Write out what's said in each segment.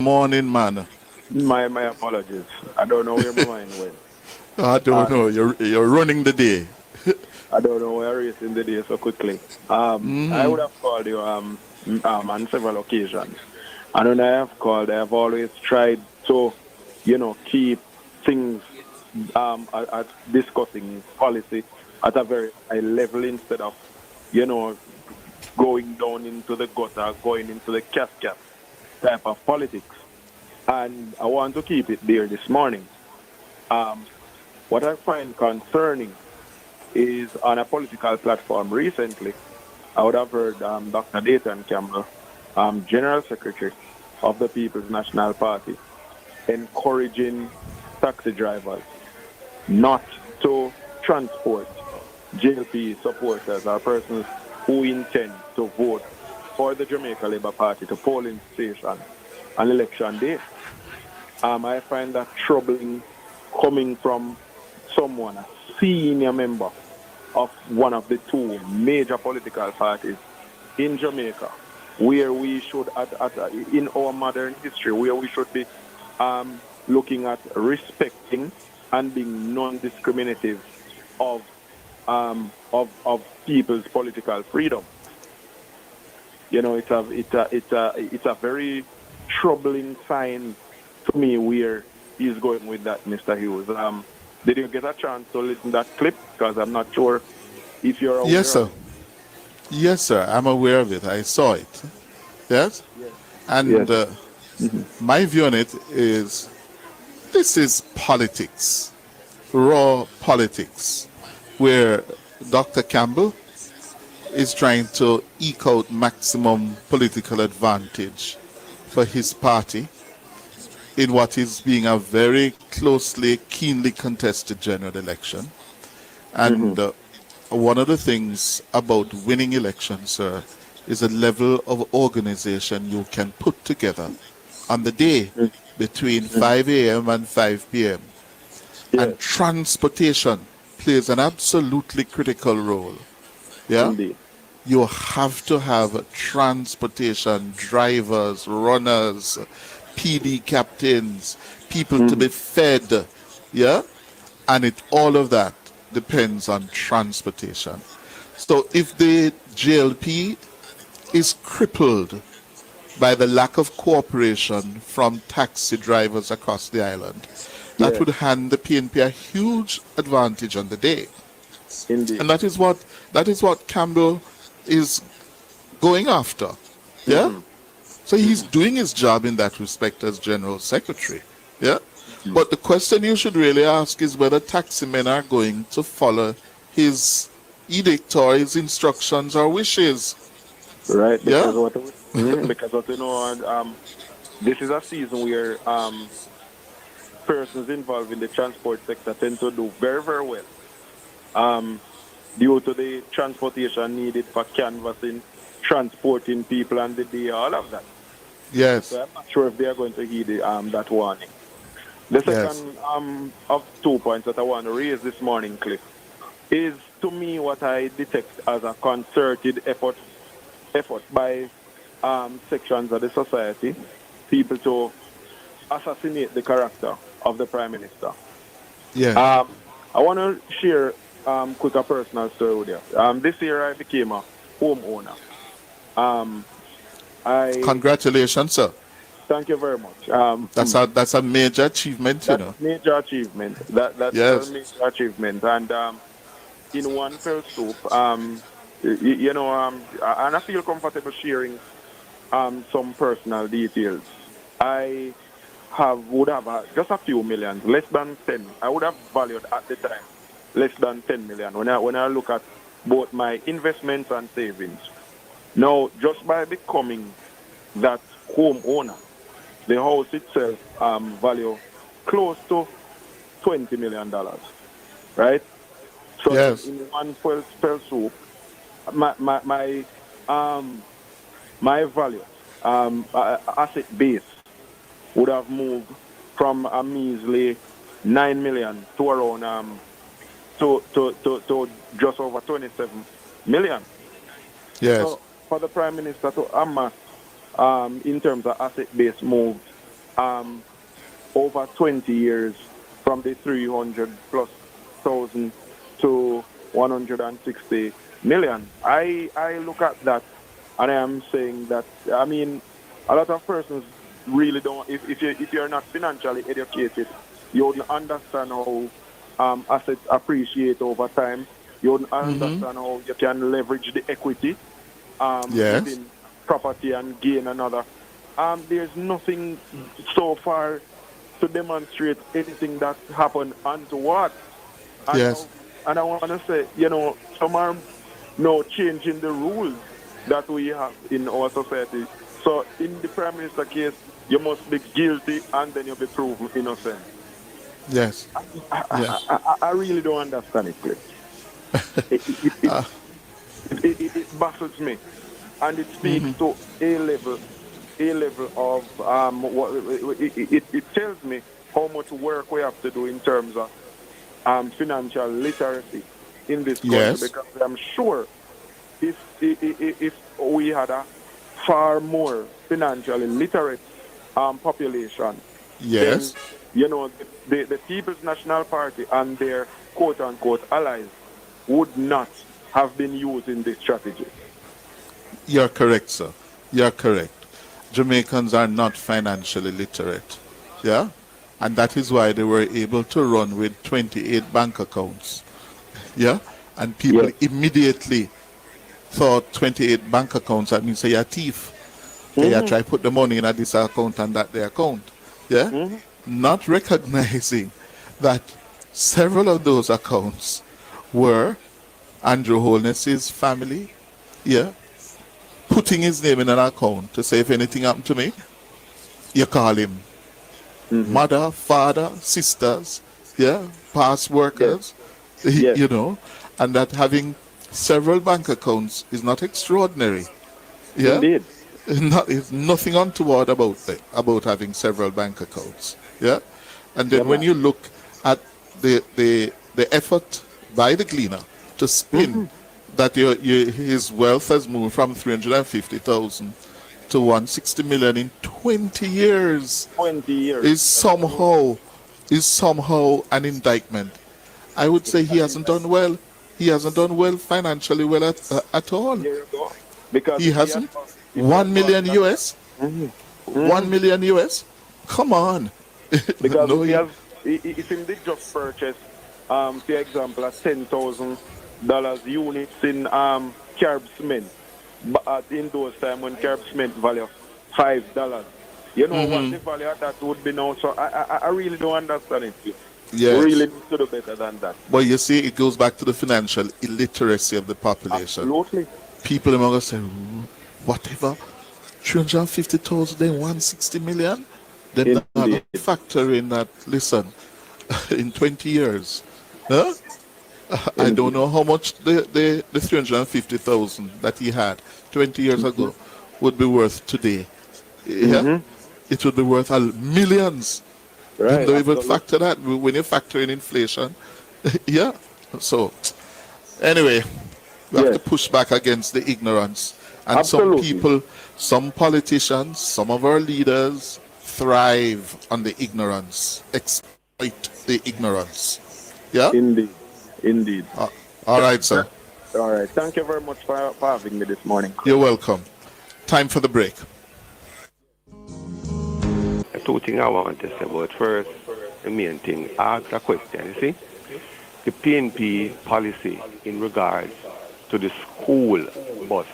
Morning, man. My apologies. I don't know where my mind went. I don't know. And You're running the day. I don't know where I racing the day so quickly. I would have called you on several occasions. And when I have called, I have always tried to, keep things at discussing policy at a very high level instead of, you know, going down into the gutter, going into the casket type of politics. And I want to keep it there this morning. Um, what I find concerning is on a political platform recently, I would have heard Dr. Dayton Campbell, General Secretary of the People's National Party, encouraging taxi drivers not to transport JLP supporters or persons who intend to vote for the Jamaica Labour Party to polling station on election day. I find that troubling coming from someone, a senior member of one of the two major political parties in Jamaica, where we should, in our modern history, where we should be looking at respecting and being non-discriminative of of people's political freedom. It's a very troubling sign to me where he's going with that, Mr. Hughes. Did you get a chance to listen to that clip? Because I'm not sure if you're Yes, aware of sir. it. Yes, sir. I'm aware of it. I saw it. Yes? Yes. And Yes. Mhm. my view on it is this is politics, raw politics, where Dr. Campbell is trying to eke out maximum political advantage for his party in what is being a very closely, keenly contested general election. Mhm. And one of the things about winning elections, sir, is a level of organization you can put together on the day Mhm. between Mhm. 5 a.m. and 5 p.m. And Yes, transportation plays an absolutely critical role. Yeah? indeed. You have to have transportation, drivers, runners, PD captains, people to Mhm. be fed. Yeah? And all of that depends on transportation. So if the JLP is crippled by the lack of cooperation from taxi drivers across the island, that Yes, would hand the PNP a huge advantage on the day. indeed. And that is what Campbell is going after. Yeah? Mhm. So he's Mhm. doing his job in that respect as General Secretary. Yeah? Mhm. But the question you should really ask is whether taximen are going to follow his edict or his instructions or wishes. Right, Yeah? because what this is a season where persons involved in the transport sector tend to do very, very well. Um, due to the transportation needed for canvassing, transporting people on the day, all of that. Yes. So I'm not sure if they are going to heed that warning. The Yes. second of 2 points that I want to raise this morning, Cliff, is to me what I detect as a concerted effort by sections of the society, people to assassinate the character of the Prime Minister. Yes. Um, I want to share quick a personal story with you. This year I became a homeowner. Um, I Congratulations, sir. Thank you very much. That's a major achievement, you That's know. a major achievement. That's a Yes. major achievement, and in one fell swoop, and I feel comfortable sharing some personal details. I would have just a few millions, less than 10. I would have valued at the time less than 10 million when I look at both my investments and savings. Now, just by becoming that homeowner, the house itself value close to $20 million, right? So Yes. in one fell swoop, my my my um my value asset base would have moved from a measly 9 million to around to just over 27 million. Yes. So for the Prime Minister to amass in terms of asset base move over 20 years from the 300 plus thousand to 160 million. I look at that and I am saying that, I mean, a lot of persons really don't, if you're not financially educated, you wouldn't understand how assets appreciate over time. You wouldn't understand how you can leverage the equity Yes. within property and gain another. There's nothing so far to demonstrate anything that happened untoward. And, Yes. and I want to say, you know, some are now changing the rules that we have in our society. So in the Prime Minister case, you must be guilty and then you'll be proven innocent. Yes. Yes. I really don't understand it, please. It baffles me. And it speaks to a level of what it tells me how much work we have to do in terms of financial literacy in this country. Yes. Because I'm sure if we had a far more financially literate population, Yes. then, you know, the People's National Party and their quote-unquote allies would not have been using this strategy. You're correct, sir. You're correct. Jamaicans are not financially literate. Yeah? And that is why they were able to run with 28 bank accounts. Yeah? And people immediately thought 28 bank accounts, that means you're a thief. You try to put the money in at this account and that the account. Yeah? Not recognizing that several of those accounts were Andrew Holness's family. Yeah? Putting his name in an account to say if anything happened to me, you call him mother, father, sisters, yeah, past workers, you know, and that having several bank accounts is not extraordinary. Yeah, Indeed. It's nothing untoward about having several bank accounts. Yeah, and then when you look at the effort by the cleaner to spin that his wealth has moved from 350,000 to 160 million in 20 years. 20 years. Is somehow an indictment. I would say he hasn't done well. He hasn't done well financially well at all. There you go. Because He hasn't. 1 million US. 1 million US. Come on. Because No, if he did just purchase, for example, a $10,000 units in carb cement, but in those times when carb cement value $5, you know what the value of that would be now. So I really don't understand it. Yes. Really need to do better than that. But you see, it goes back to the financial illiteracy of the population. Absolutely. People are going to say, whatever, 350,000, then 160 million. Then not factor in that, listen, in 20 years, huh? I don't know how much the 350,000 that he had 20 years ago would be worth today. Yeah? It would be worth millions. Right. You don't even factor that when you factor in inflation. Yeah. So, anyway, we have to push back against the ignorance. And Absolutely. some people, some politicians, some of our leaders thrive on the ignorance, exploit the ignorance. Yeah? Indeed. All right, sir. All right. Thank you very much for having me this morning. You're welcome. Time for the break. Two things I want to say about first, the main thing, ask a question, you see? The PNP policy in regards to the school bus,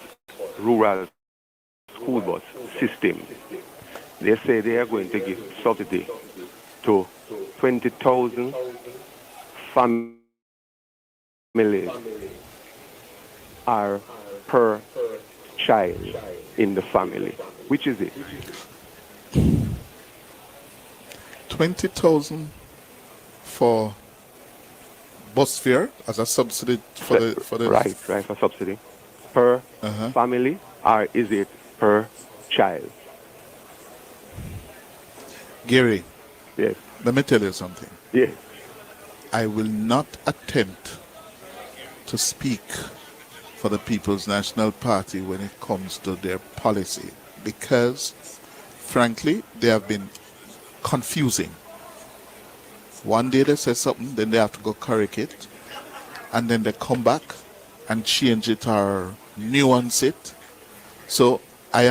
rural school bus system, they say they are going to give subsidy to 20,000 families are per child in the family. Which is it? 20,000 for bus fare as a subsidy for the right for subsidy per family, or is it per child? Gary, Yes. let me tell you something. Yes. I will not attempt to speak for the People's National Party when it comes to their policy because, frankly, they have been confusing. One day they say something, then they have to go correct it, and then they come back and change it or nuance it. So I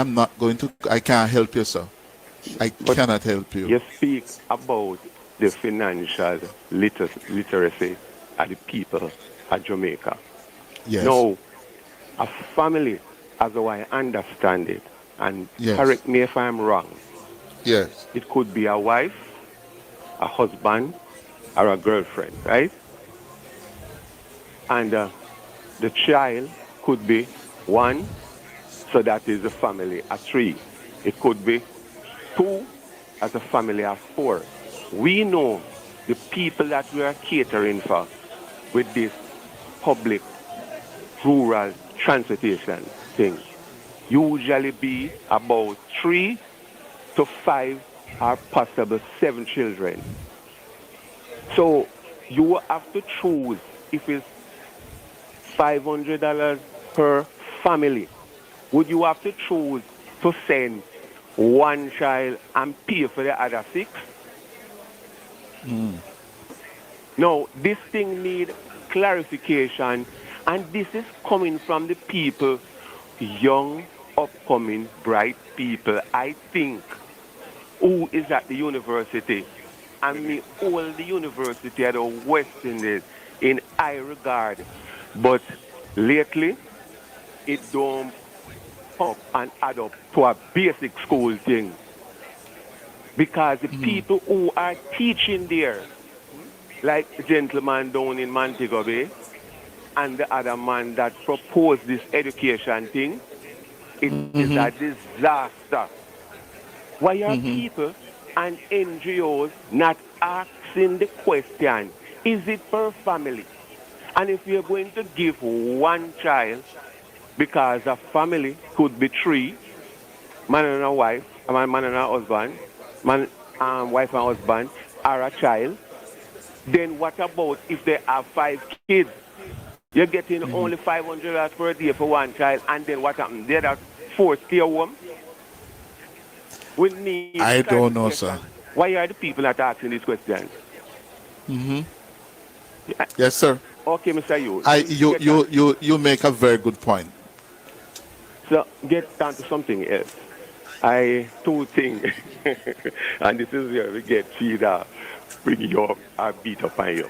can't help you, sir. I cannot help you. You speak about the financial literacy of the people of Jamaica. Yes. Now, a family, as I understand it, and Yes. correct me if I'm wrong, Yes. it could be a wife, a husband, or a girlfriend, right? And the child could be one, so that is a family of three. It could be two, as a family of four. We know the people that we are catering for with this public rural transportation thing usually be about 3 to 5 or possible 7 children. So you have to choose if it's $500 per family. Would you have to choose to send one child and pay for the other 6? No, this thing need clarification, and this is coming from the people, young, upcoming, bright people, I think, who is at the university. And me all the university at the West Indies in high regard. But lately, it don't up and add up to a basic school thing. Because the people who are teaching there, like the gentleman down in Montego Bay, and the other man that proposed this education thing, it is a disaster. Why are people and NGOs not asking the question, is it per family? And if you're going to give one child, because a family could be 3, man and a wife, man and a husband, wife and husband, or a child, then what about if they have 5 kids? You're getting only $500 per day for one child, and then what happens? The other 4 stay home? We need I don't know, sir. Why are the people not asking these questions? Yes, sir. Okay, Mr. You make a very good point. So get down to something else. Two things, and this is where we get feed up, bring you up, or beat up on you.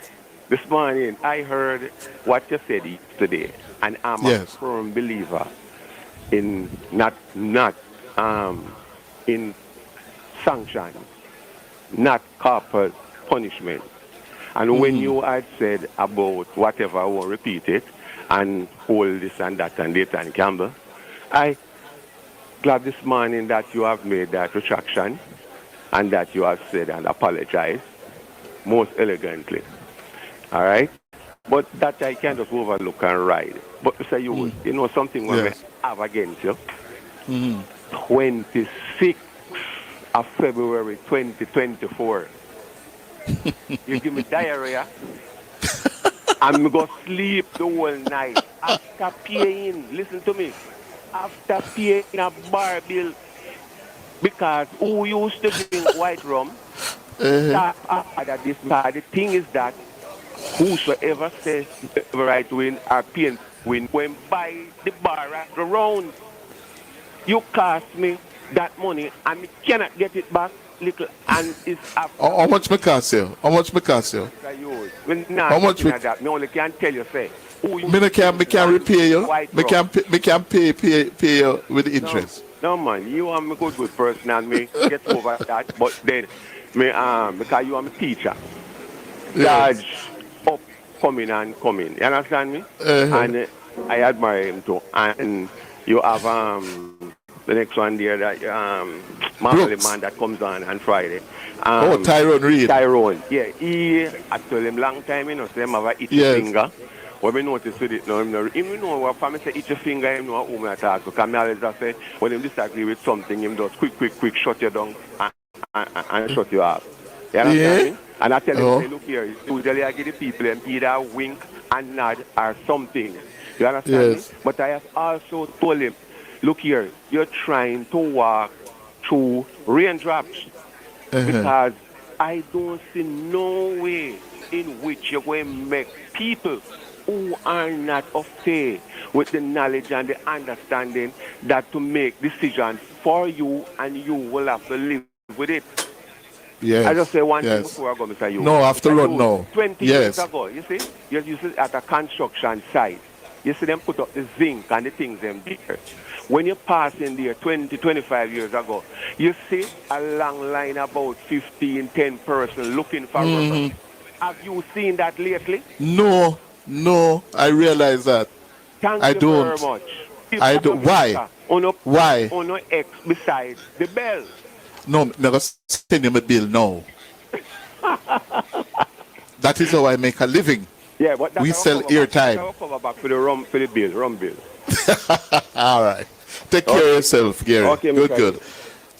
This morning, I heard what you said yesterday, and I'm a firm believer in not in sanctions, not corporal punishment. And when you had said about whatever, I won't repeat it, and hold this and that and that and Campbell, I glad this morning that you have made that retraction and that you have said and apologized most elegantly. All right? But that I can't just overlook and ride. But Mr. You know something when we have against you? 26th of February 2024. You give me diarrhea. I'm going to sleep the whole night. After paying, listen to me, after paying a bar bill, because who used to drink white rum, the thing is that whosoever says the right win or pain win when buy the bar at the round, you cost me that money and I cannot get it back little and it's after. How much me cost you? How much me cost you? How much that? Me only can tell you say. Me can repay you. Me can pay you with interest. No man, you are a good person and me get over that. But then me because you are my teacher. Judge up coming. You understand me? And I admire him too. And you have the next one there that Marley man that comes on Friday. Tyrone Reid. Tyrone, yeah. I told him long time, you know, so him have a itchy finger. When we notice with it now, him know what family say itchy finger, him know who I talk. Because I always say, when him disagree with something, him does quick, shut you down and shut you up. You understand me? And I tell him, say, look here, usually I give the people them either wink and nod or something. You understand me? But I have also told him, look here, you're trying to walk through raindrops. because I don't see no way in which you're going to make people who are not of faith with the knowledge and the understanding that to make decisions for you and you will have to live with it. Yes. I just say one thing Yes. before I go, Mr. You. No, after Mr. all, Hughes, no. 20 Yes. years ago, you see at a construction site, you see them put up the zinc and the things them there. When you pass in there 20, 25 years ago, you see a long line about 15, 10 persons looking for workers. Have you seen that lately? No, I realize that. Thank I you don't. very much. I don't. Why? Why? On no X beside the bell. No, never send him a bill, no. That is how I make a living. Yeah, but we sell airtime. I'll cover back for the rum bill. All right. Take care of yourself, Gary. Okay, good.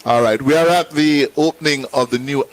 All right. We are at the opening of the new